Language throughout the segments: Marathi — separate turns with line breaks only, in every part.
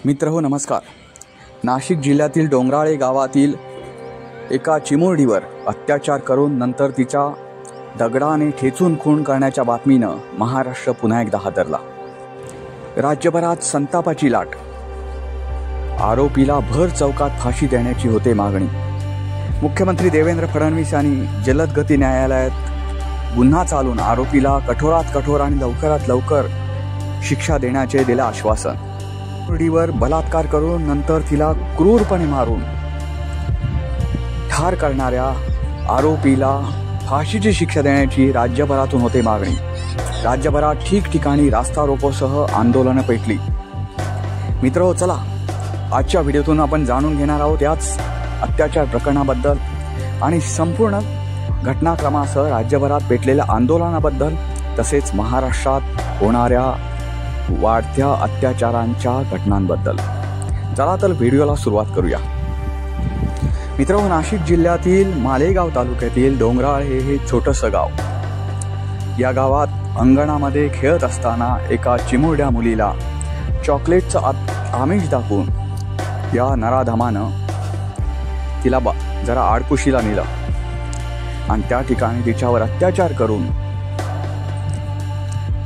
मित्रहो नमस्कार। नाशिक जिल्ह्यातील डोंगराळे गावातील एका चिमुरडीवर अत्याचार करून नंतर तिच्या दगडाने ठेचून खून करण्याच्या बातमीनं महाराष्ट्र पुन्हा एकदा हादरला। राज्यभरात संतापाची लाट। आरोपीला भर चौकात फाशी देण्याची होते मागणी। मुख्यमंत्री देवेंद्र फडणवीस यांनी जलद गती न्यायालयात गुन्हा चालून आरोपीला कठोरात कठोर आणि लवकरात लवकर शिक्षा देण्याचे दिले आश्वासन। चिमुरडीवर बलात्कार करून नंतर तिला क्रूरपणे मारून ठार करणाऱ्या आरोपीला फाशीची शिक्षा देण्याची राज्यभरातून होते मागणी। राज्यभरात ठिकठिकाणी रास्ता रोकोसह आंदोलनं पेटली। मित्रहो चला आजच्या व्हिडिओतून आपण जाणून घेणार आहोत याच अत्याचार प्रकरणाबद्दल आणि संपूर्ण घटनाक्रमासह राज्यभरात पेटलेल्या आंदोलनाबद्दल, तसेच महाराष्ट्रात होणाऱ्या वाढत्या अत्याचारांच्या घटनांबद्दल। चला तर व्हिडिओला सुरुवात करूया। मित्रांनो, नाशिक जिल्ह्यातील मालेगाव तालुक्यातील डोंगराळे हे छोटंसं गाव। या गावात अंगणामध्ये खेळत असताना एका चिमुरड्या मुलीला चॉकलेटचं आमिष दाखवून या नराधमानं तिला जरा आडकुशीला नेलं आणि त्या ठिकाणी तिच्यावर अत्याचार करून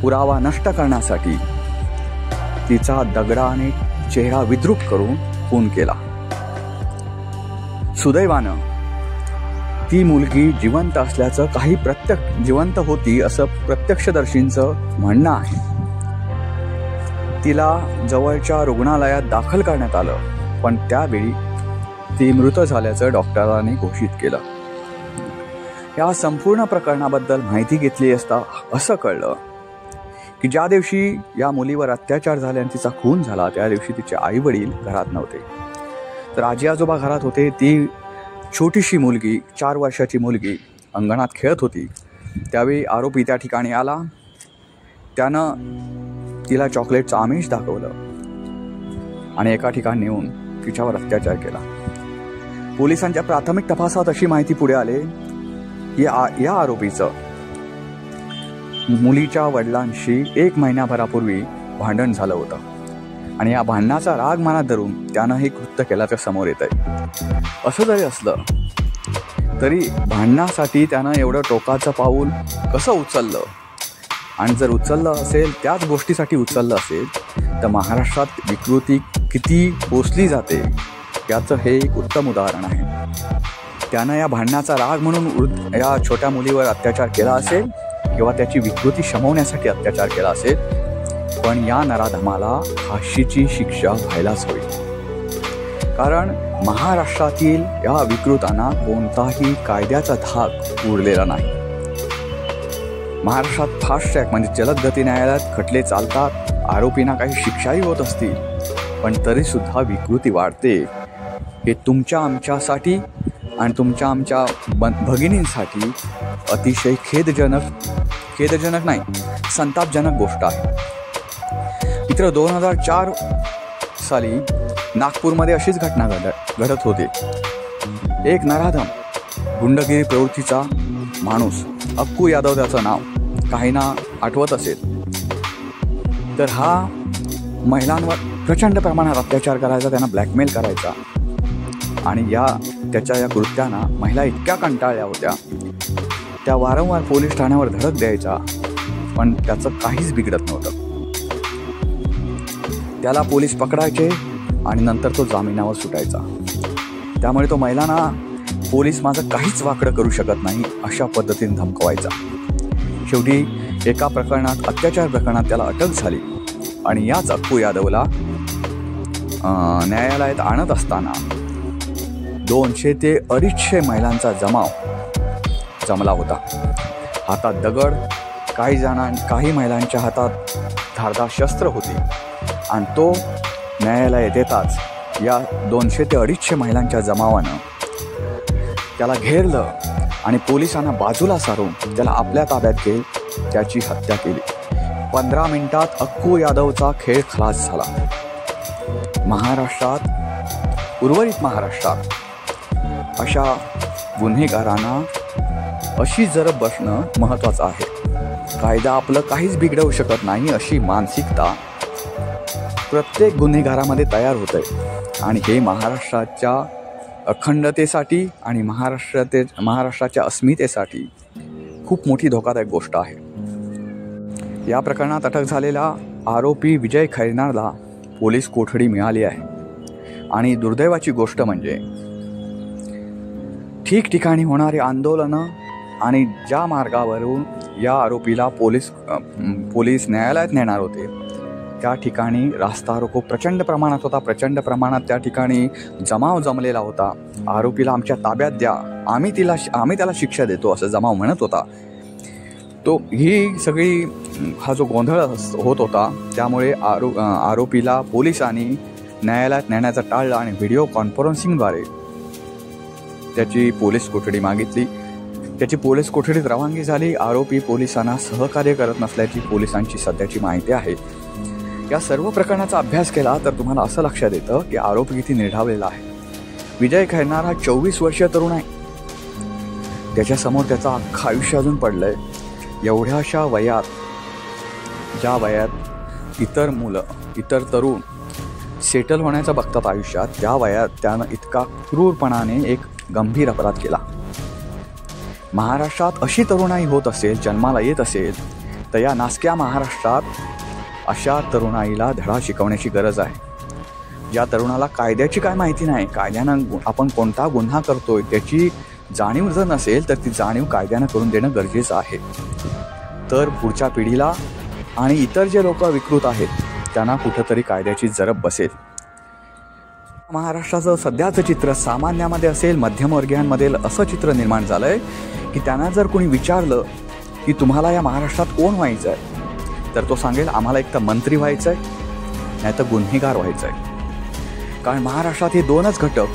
पुरावा नष्ट करण्यासाठी तिचा दगडाने चेहरा विद्रूप करून खून केला। सुदैवानं ती मुलगी जिवंत असल्याचं जिवंत होती असं प्रत्यक्षदर्शींचं म्हणणं आहे। तिला जवळच्या रुग्णालयात दाखल करण्यात आलं, पण त्यावेळी ती मृत झाल्याचं डॉक्टरांनी घोषित केलं। या संपूर्ण प्रकरणाबद्दल माहिती घेतली असता असं कळलं की ज्या दिवशी या मुलीवर अत्याचार झाले आणि तिचा खून झाला त्या दिवशी तिचे आई वडील घरात नव्हते, तर आजी आजोबा घरात होते। ती छोटीशी मुलगी 4 वर्षाची मुलगी अंगणात खेळत होती। त्यावेळी आरोपी त्या ठिकाणी आला। त्यानं तिला चॉकलेटचं आमिष दाखवलं आणि एका ठिकाणी नेऊन तिच्यावर अत्याचार केला। पोलिसांच्या प्राथमिक तपासात अशी माहिती पुढे आली की या आरोपीचं मुलीच्या वडिलांशी 1 महिन्याभरापूर्वी भांडण झालं होतं आणि या भांडणाचा राग मनात धरून त्यानं हे कृत्य केल्याचं समोर येत आहे। असं जरी असलं तरी भांडणासाठी त्यानं एवढं टोकाचं पाऊल कसं उचललं, आणि जर उचललं असेल त्याच गोष्टीसाठी उचललं असेल तर महाराष्ट्रात विकृती किती पोचली जाते याचं हे एक उत्तम उदाहरण आहे। त्यानं या भांडणाचा राग म्हणून या छोट्या मुलीवर अत्याचार केला असेल किंवा त्याची विकृती शमवण्यासाठी अत्याचार केला असेल, पण या नराधमाला फाशीची शिक्षा व्हायलाच हवी, कारण महाराष्ट्रातील या विकृतांना कोणताही कायद्याचा धाक उरलेला नाही। महाराष्ट्रात फास्ट ट्रॅक म्हणजे जलद गती न्यायालयात खटले चालतात, आरोपींना काही शिक्षाही होत असतील, पण तरीसुद्धा विकृती वाढते। हे तुमच्या आमच्यासाठी आणि तुमच्या आमच्या भगिनींसाठी अतिशय खेदजनक नाही, संतापजनक गोष्ट आहे। मित्र, 2004 साली नागपूरमध्ये अशीच घटना घडत होती। एक नराधम गुंडगिरी प्रवृत्तीचा माणूस, अक्कू यादव त्याचं नाव, काहींना आठवत असेल, तर हा महिलांवर प्रचंड प्रमाणात अत्याचार करायचा, त्यांना ब्लॅकमेल करायचा आणि त्याच्या या कृत्यानं महिला इतक्या कंटाळल्या होत्या, त्या वारंवार पोलीस ठाण्यावर धडक द्यायचा, पण त्याचं काहीच बिघडत नव्हतं। त्याला पोलीस पकडायचे आणि नंतर तो जामिनावर सुटायचा। त्यामुळे तो महिलांना पोलीस माझं काहीच वाकडं करू शकत नाही अशा पद्धतीने धमकवायचा। शेवटी एका प्रकरणात, अत्याचार प्रकरणात त्याला अटक झाली आणि याच अक्कू यादवला न्यायालयात आणत असताना 200 ते 250 महिलांचा जमाव जमला होता। हातात दगड, काही महिलांच्या हातात धारदार शस्त्र होती आणि तो न्यायालयात येताच या 200 ते 250 महिलांच्या जमावानं त्याला घेरलं आणि पोलिसांना बाजूला सारून त्याला आपल्या ताब्यात घेऊन त्याची हत्या केली। 15 मिनिटात अक्कू यादवचा खेळ खलास झाला। उर्वरित महाराष्ट्रात अशा गुन्हेगारांना अशी जरब बसणं महत्त्वाचं आहे। कायदा आपलं काहीच बिघडवू शकत नाही अशी मानसिकता प्रत्येक गुन्हेगारामध्ये तयार होत आहे आणि हे महाराष्ट्राच्या अखंडतेसाठी आणि महाराष्ट्राच्या अस्मितेसाठी खूप मोठी धोकादायक गोष्ट आहे. या प्रकरणात अटक झालेला आरोपी विजय खैरनारला पोलीस कोठडी मिळाली आहे. आणि दुर्दैवाची गोष्ट म्हणजे ठिकठिकाणी होणारी आंदोलनं आणि ज्या मार्गावरून या आरोपीला पोलीस न्यायालयात नेणार होते त्या ठिकाणी रास्ता रोको प्रचंड प्रमाणात होता. प्रचंड प्रमाणात त्या ठिकाणी जमाव जमलेला होता. आरोपीला आमच्या ताब्यात द्या, आम्ही त्याला शिक्षा देतो असं जमाव म्हणत होता. ही सगळी हा जो गोंधळ होत होता त्यामुळे आरोपीला पोलिसांनी न्यायालयात नेण्याचं टाळलं आणि व्हिडिओ कॉन्फरन्सिंगद्वारे त्याची पोलीस कोठडी मागितली. त्याची पोलीस कोठडीत रवानगी झाली. आरोपी पोलिसांना सहकार्य करत नसल्याची पोलिसांची सध्याची माहिती आहे. या सर्व प्रकरणाचा अभ्यास केला तर तुम्हाला असं लक्षात येतं की आरोपी किती निर्ढावलेला आहे. विजय खैरनार हा 24 वर्षीय तरुण आहे. त्याच्यासमोर त्याचं अख्खं आयुष्य अजून पडलंय. एवढ्याशा वयात, ज्या वयात इतर तरुण सेटल होण्याचं बघतात आयुष्यात, त्या वयात त्यानं इतका क्रूरपणाने एक गंभीर अपराध केला. महाराष्ट्रात अशी तरुणाई होत असेल, जन्माला येत असेल, तर या नासक्या महाराष्ट्रात अशा तरुणाईला धडा शिकवण्याची गरज आहे. ज्या तरुणाला कायद्याची काय माहिती नाही, कायद्यानं आपण कोणता गुन्हा करतोय त्याची जाणीव जर नसेल तर ती जाणीव कायद्यानं करून देणं गरजेचं आहे. तर पुढच्या पिढीला आणि इतर जे लोक विकृत आहेत त्यांना कुठंतरी कायद्याची जरब बसेल. महाराष्ट्राचं सध्याचं चित्र सामान्यामध्ये असेल, मध्यमवर्गीयांमध्ये असं चित्र निर्माण झालं आहे की त्यांना जर कोणी विचारलं की तुम्हाला या महाराष्ट्रात कोण व्हायचं आहे तर तो सांगेल आम्हाला एक तर मंत्री व्हायचं आहे नाही तर गुन्हेगार व्हायचं आहे. कारण महाराष्ट्रात हे दोनच घटक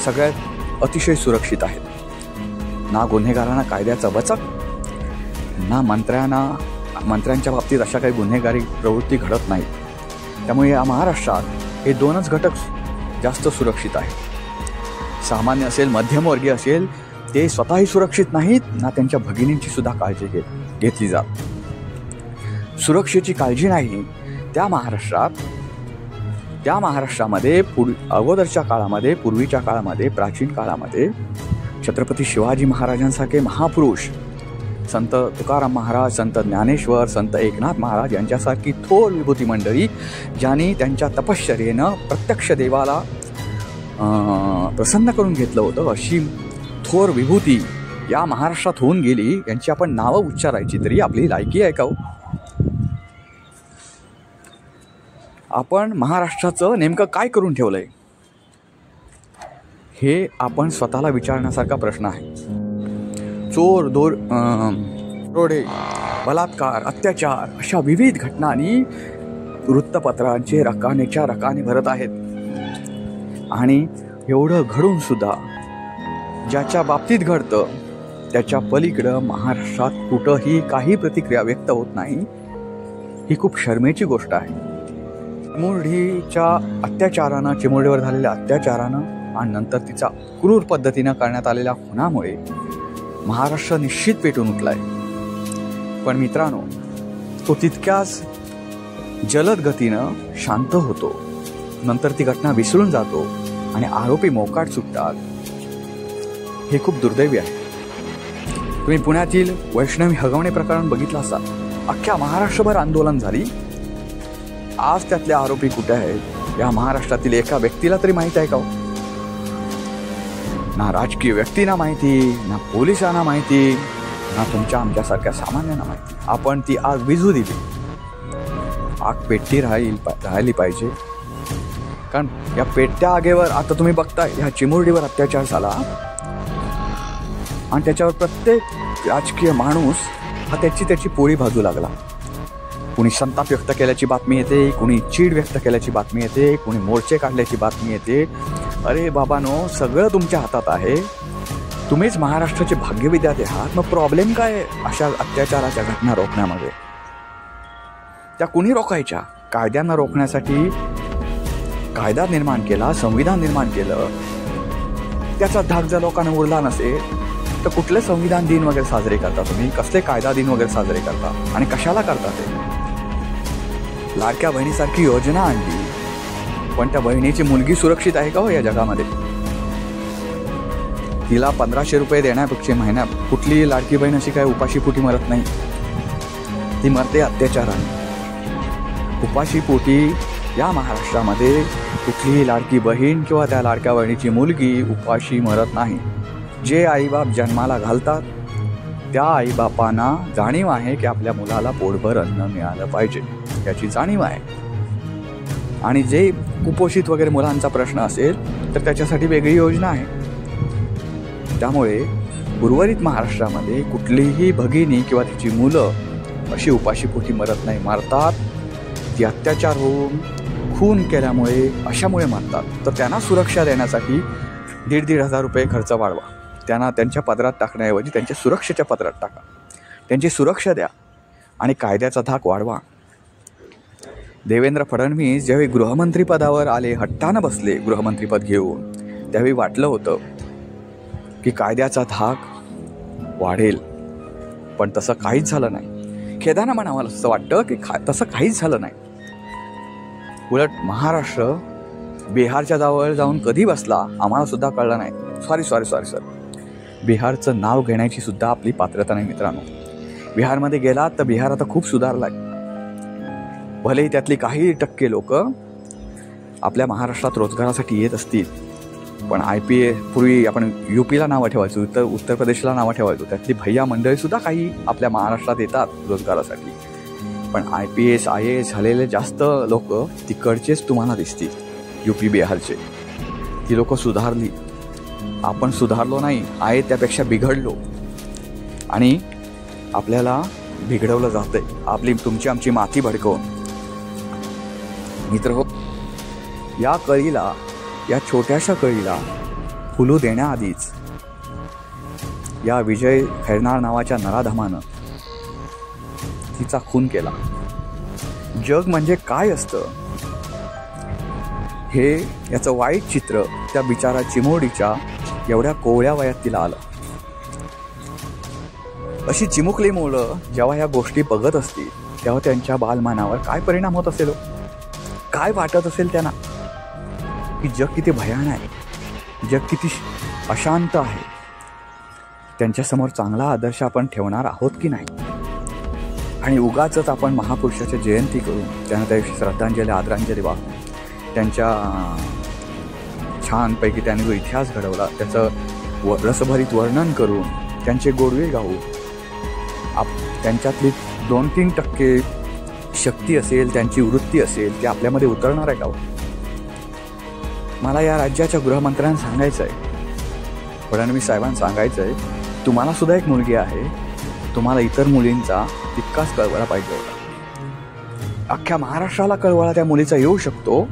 सगळ्यात अतिशय सुरक्षित आहेत. ना गुन्हेगारांना कायद्याचा वचक, ना मंत्र्यांच्या बाबतीत अशा काही गुन्हेगारी प्रवृत्ती घडत नाही. त्यामुळे या महाराष्ट्रात हे दोनच घटक जास्त सुरक्षित आहेत. सामान्य असेल, मध्यमवर्गीय असेल, ते स्वतःही सुरक्षित नाहीत, ना त्यांच्या भगिनींची सुद्धा काळजी घेतली जात. सुरक्षेची काळजी नाही त्या महाराष्ट्रामध्ये अगोदरच्या काळामध्ये, पूर्वीच्या काळामध्ये, प्राचीन काळामध्ये छत्रपती शिवाजी महाराजांसारखे महापुरुष, संत तुकाराम महाराज, संत ज्ञानेश्वर, संत एकनाथ महाराज यांच्यासारखी थोर विभूती मंडळी ज्यांनी त्यांच्या तपश्चर्येनं प्रत्यक्ष देवाला प्रसन्न करून घेतलं होतं, अशी थोर विभूती या महाराष्ट्रात होऊन गेली. यांची आपण नावं उच्चारायची तरी आपली लायकी आहे का? आपण महाराष्ट्राचं नेमकं काय करून ठेवलंय हे आपण स्वतःला विचारण्यासारखा प्रश्न आहे. चोर, रोडे, बलात्कार, अत्याचार अशा विविध घटनांनी वृत्तपत्रांचे रकानेच्या रकाने भरत आहेत. आणि एवढं घडून सुद्धा ज्याच्या बाबतीत घडतं त्याच्या पलीकडं महाराष्ट्रात कुठंही काही प्रतिक्रिया व्यक्त होत नाही. ही खूप शरमेची गोष्ट आहे. चिमुरडीवर झालेल्या अत्याचारानं आणि नंतर तिचा क्रूर पद्धतीनं करण्यात आलेल्या खुनामुळे महाराष्ट्र निश्चित पेटून उठलाय. पण मित्रांनो, तो तितक्याच जलद गतीनं शांत होतो. नंतर ती घटना विसरून जातो आणि आरोपी मोकाट सुटतात. हे खूप दुर्दैवी आहे. तुम्ही पुण्यातील वैष्णवी हगवणे प्रकरण बघितलं असाल. अख्ख्या महाराष्ट्रभर आंदोलन झाली. आज त्यातले आरोपी कुठे आहेत या महाराष्ट्रातील एका व्यक्तीला तरी माहीत आहे का? ना राजकीय व्यक्तींना माहिती, ना पोलिसांना माहिती, ना तुमच्या आमच्यासारख्या सामान्यांना माहिती. आपण ती आग विझू दिली. आग पेटती राहिली पाहिजे. कारण या पेटत्या आगेवर आता तुम्ही बघताय ह्या चिमुरडीवर अत्याचार झाला आणि त्याच्यावर प्रत्येक राजकीय माणूस हा त्याची पोळी भाजू लागला. कुणी संताप व्यक्त केल्याची बातमी येते, कुणी चीड व्यक्त केल्याची बातमी येते, कुणी मोर्चे काढल्याची बातमी येते. अरे बाबांनो, सगळं तुमच्या हातात आहे. तुम्हीच महाराष्ट्राचे भाग्यविधाते आहात. मग प्रॉब्लेम काय आहे अशा अत्याचाराच्या घटना रोखण्यामध्ये? त्या कुणी रोखायच्या? कायद्यांना रोखण्यासाठी कायदा निर्माण केला, संविधान निर्माण केलं. त्याचा धाक जर लोकांना उरला नसेल तर कुठले संविधान दिन वगैरे साजरे करता तुम्ही? कसले कायदा दिन वगैरे साजरे करता आणि कशाला करता? ते लाडक्या बहिणीसारखी योजना आणली, पण त्या बहिणीची मुलगी सुरक्षित आहे का हो या जगामध्ये? तिला 1500 रुपये देण्यापेक्षा महिन्यात कुठली लाडकी बहीण अशी काय उपाशीपोटी मरत नाही. ती मरते अत्याचाराने. उपाशीपोटी या महाराष्ट्रामध्ये कुठलीही लाडकी बहीण किंवा त्या लाडक्या बहिणीची मुलगी उपाशी मरत नाही. जे आईबाप जन्माला घालतात त्या आईबापांना जाणीव आहे की आपल्या मुलाला पोटभर अन्न मिळालं पाहिजे, याची जाणीव आहे. आणि जे कुपोषित वगैरे मुलांचा प्रश्न असेल तर त्याच्यासाठी वेगळी योजना आहे. त्यामुळे उर्वरित महाराष्ट्रामध्ये कुठलीही भगिनी किंवा तिची मुलं अशी उपाशीपोटी मरत नाही. मरतात ती अत्याचार होऊन खून केल्यामुळे अशामुळे मरतात. तर त्यांना सुरक्षा देण्यासाठी 1,500 रुपये खर्च वाढवा. त्यांना त्यांच्या पदरात टाकण्याऐवजी त्यांच्या सुरक्षेच्या पदरात टाका. त्यांची सुरक्षा द्या आणि कायद्याचा धाक वाढवा. देवेंद्र फडणवीस ज्यावेळी गृहमंत्रीपदावर आले, हट्टानं बसले गृहमंत्रीपद घेऊन, त्यावेळी वाटलं होतं की कायद्याचा धाक वाढेल, पण तसं काहीच झालं नाही. खेदानं म्हणावं असं वाटतं की तसं काहीच झालं नाही. उलट महाराष्ट्र बिहारच्या जवळ जाऊन कधी बसला आम्हाला सुद्धा कळलं नाही. सॉरी बिहारचं नाव घेण्याची सुद्धा आपली पात्रता नाही मित्रांनो. बिहारमध्ये गेलात तर बिहार आता खूप सुधारला आहे. भलेही त्यातली काही टक्के लोक आपल्या महाराष्ट्रात रोजगारासाठी येत असतील, पण IPA पूर्वी आपण UPला नावं ठेवायचो, उत्तर प्रदेशला नावं ठेवायचो. त्यातली भैया मंडळीसुद्धा काही आपल्या महाराष्ट्रात येतात रोजगारासाठी. पण IPS IAS झालेले जास्त लोक तिकडचेच तुम्हाला दिसतील, UP बिहारचे. ती लोक सुधारली, आपण सुधारलो नाही, आहे त्यापेक्षा बिघडलो. आणि आपल्याला बिघडवलं जातंय तुमची आमची माती भडकवून. मित्र हो, या कळीला, या छोट्याशा कळीला फुलू देण्याआधीच या विजय खैरनार नावाच्या नराधमानं तिचा खून केला. जग म्हणजे काय असतं हे याचं वाईट चित्र त्या बिचारा चिमोडीच्या एवढ्या कोवळ्या वयात तिला आलं. अशी चिमुकली मुलं जेव्हा ह्या गोष्टी बघत असतील तेव्हा त्यांच्या बालमनावर काय परिणाम होत असेल, काय वाटत असेल त्यांना की जग किती भयान आहे, जग किती अशांत आहे. त्यांच्यासमोर चांगला आदर्श आपण ठेवणार आहोत की नाही. आणि उगाचच आपण महापुरुषाची जयंती करून त्यांना त्या दिवशी श्रद्धांजली आदरांजली वाहून त्यांच्या छानपैकी त्यांनी जो इतिहास घडवला त्याचं रसभरीत वर्णन करून त्यांचे गोडवे गाऊ, त्यांच्यातली 2-3% शक्ती असेल, त्यांची वृत्ती असेल, ती आपल्यामध्ये उतरणार आहे का? मला या राज्याच्या गृहमंत्र्यांना सांगायचं आहे, फडणवीस साहेबांना सांगायचं आहे, तुम्हाला सुद्धा एक मुलगी आहे, तुम्हाला इतर मुलींचा तितकाच कळवळा पाहिजे होता. अख्ख्या महाराष्ट्राला कळवळा त्या मुलीचा येऊ शकतो.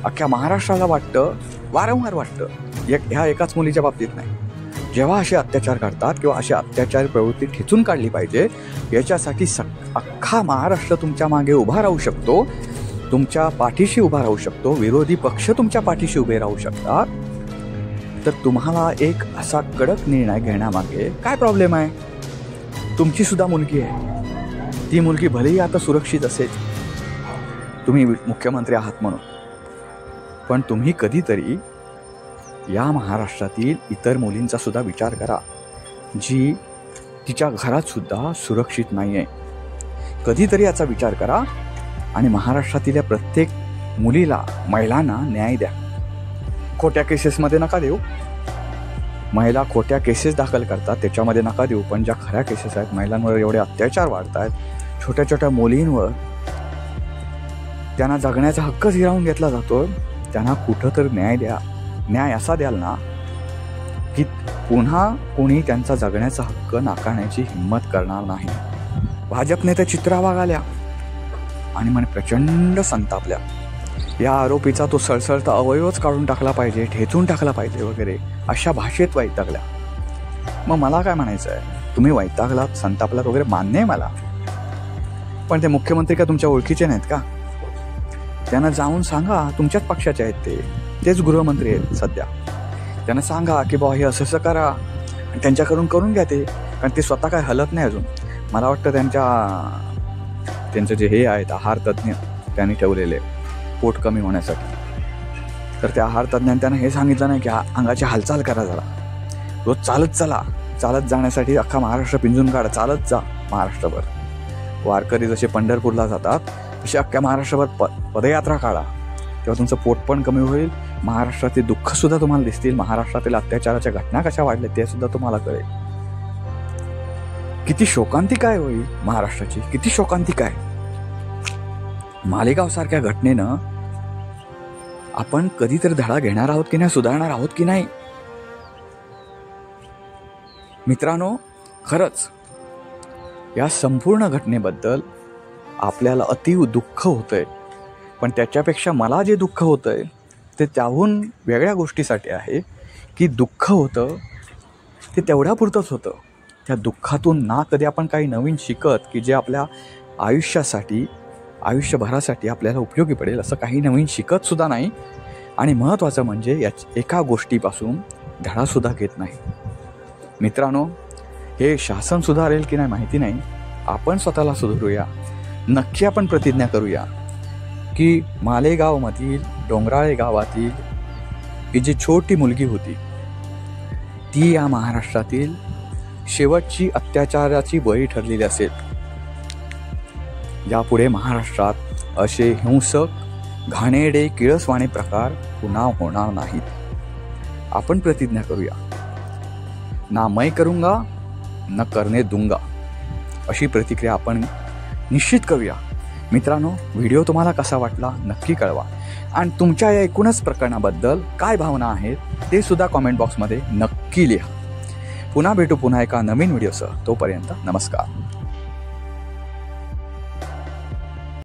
अख्ख्या महाराष्ट्राला वाटतं, वारंवार वाटतं, ह्या एकाच मुलीच्या बाबतीत नाही, जेव्हा असे अत्याचार करतात किंवा अशी अत्याचार प्रवृत्ती ठेचून काढली पाहिजे, याच्यासाठी अख्खा महाराष्ट्र तुमच्या मागे उभा राहू शकतो, तुमच्या पाठीशी उभा राहू शकतो, विरोधी पक्ष तुमच्या पाठीशी उभे राहू शकतात. तर तुम्हाला एक असा कडक निर्णय घेण्यामागे काय प्रॉब्लेम आहे? तुमची सुद्धा मुलगी आहे, ती मुलगी भलेही आता सुरक्षित असेल, तुम्ही मुख्यमंत्री आहात म्हणून, पण तुम्ही कधीतरी या महाराष्ट्रातील इतर मुलींचा सुद्धा विचार करा जी तिच्या घरात सुद्धा सुरक्षित नाही आहे. कधीतरी याचा विचार करा आणि महाराष्ट्रातील प्रत्येक मुलीला, महिलांना न्याय द्या. खोट्या केसेसमध्ये नका देऊ. महिला खोट्या केसेस दाखल करतात त्याच्यामध्ये नका देऊ, पण ज्या खऱ्या केसेस आहेत, महिलांवर एवढे अत्याचार वाढत आहेत, छोट्या छोट्या मुलींवर त्यांना जगण्याचा हक्कच हिरावून घेतला जातो, त्यांना कुठं तर न्याय द्या. न्याय असा द्याल ना की पुन्हा कोणी त्यांचा जगण्याचा हक्क नाकारण्याची हिंमत करणार नाही. भाजप नेते चित्रावाग आल्या आणि म्हणे प्रचंड संतापल्या, या आरोपीचा तो सळसळता अवयवच काढून टाकला पाहिजे, ठेचून टाकला पाहिजे वगैरे अशा भाषेत वैतागल्या. मग मला काय म्हणायचं आहे, तुम्ही वैतागलात, संतापलात वगैरे मान्य आहे मला, पण ते मुख्यमंत्री का तुमच्या ओळखीचे नाहीत का? त्यांना जाऊन सांगा, तुमच्याच पक्षाचे आहेत तेच गृहमंत्री आहेत सध्या, त्यांना सांगा की बा हे असं करा, आणि त्यांच्याकडून करून घ्या ते, कारण ते स्वतः काय हलत नाही अजून. मला वाटतं त्यांचं जे हे आहेत आहार तज्ज्ञ त्यांनी ठेवलेले पोट कमी होण्यासाठी, तर त्या आहार तज्ज्ञांनी त्यांना हे सांगितलं नाही की अंगाची हालचाल करा जरा, रोज चालत चला, चालत जाण्यासाठी अख्खा महाराष्ट्र पिंजून काढा, चालत जा महाराष्ट्रभर. वारकरी जसे पंढरपूरला जातात तसे अख्ख्या महाराष्ट्रभर पदयात्रा काढा, तेव्हा तुमचं पोट पण कमी होईल, महाराष्ट्रातील दुःखसुद्धा तुम्हाला दिसतील, महाराष्ट्रातील अत्याचाराच्या घटना कशा वाढल्या ते सुद्धा तुम्हाला कळेल. किती शोकांतिका आहे होई महाराष्ट्राची, किती शोकांतिका आहे. मालेगाव सारख्या घटनेनं आपण कधीतरी धडा घेणार आहोत की नाही, सुधारणार आहोत की नाही. मित्रांनो, खरंच या संपूर्ण घटनेबद्दल आपल्याला अतीव दुःख होतंय, पण त्याच्यापेक्षा मला जे दुःख होतंय ते त्याहून वेगळ्या गोष्टीसाठी आहे की दुःख होतं ते तेवढ्यापुरतंच होतं. त्या दुःखातून ना कधी आपण काही नवीन शिकत की जे आपल्या आयुष्यभरासाठी आपल्याला उपयोगी पडेल असं काही नवीन शिकतसुद्धा नाही, आणि महत्त्वाचं म्हणजे या एका गोष्टीपासून धडासुद्धा घेत नाही. मित्रांनो, हे शासन सुधारेल की नाही माहिती नाही, आपण स्वतःला सुधारूया. नक्की आपण प्रतिज्ञा करूया की मालेगावमधील डोंगराळे गावातील ही जी छोटी मुलगी होती ती या महाराष्ट्रातील शेवटची अत्याचाराची बळी ठरलेली असेल. यापुढे महाराष्ट्रात असे हिंसक, घाणेरडे, किळसवाणे प्रकार पुन्हा होणार नाहीत. आपण प्रतिज्ञा करूया, ना मैं करूंगा न करने दूंगा, अशी प्रतिक्रिया आपण निश्चित करूया. मित्रांनो, व्हिडिओ तुम्हाला कसा वाटला नक्की कळवा, आणि तुमच्या या एकूणच प्रकरणाबद्दल काय भावना आहेत ते सुद्धा कॉमेंट बॉक्समध्ये नक्की लिहा. पुन्हा भेटू पुन्हा एका नवीन व्हिडिओसह. तोपर्यंत नमस्कार.